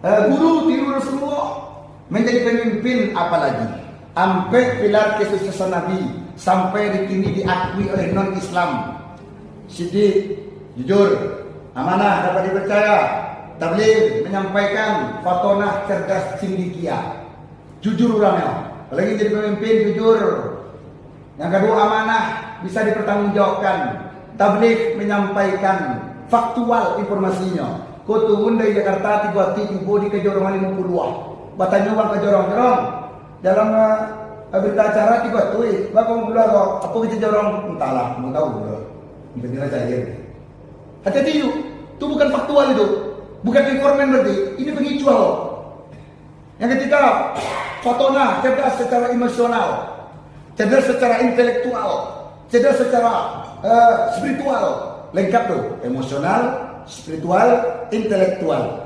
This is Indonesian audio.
guru tiru Rasulullah, menjadi pemimpin apalagi. Sampai pilar kesuksesan Nabi, sampai kini diakui oleh non-Islam. Sidik, jujur, amanah, dapat dipercaya. Tabligh, menyampaikan, fatonah, cerdas, cendekia. Jujur orangnya. Apalagi jadi pemimpin, jujur. Yang kedua, amanah, bisa dipertanggungjawabkan. Tabligh, menyampaikan faktual informasinya. Kau turun dari Jakarta, tiba-tiba di kejorongan 50. Batanya uang kejorong-jorong. Dalam berita acara tiba-tiba, bakal keluar, apa kita jorong? Entahlah, mau tahu. Benar saja. Hati-hati yuk, itu bukan faktual itu. Bukan informan berarti, ini pengicual. Yang ketiga, fatona, cerdas secara emosional, cerdas secara intelektual, cerdas secara spiritual. Lengkap tuh, emosional, spiritual, intelektual.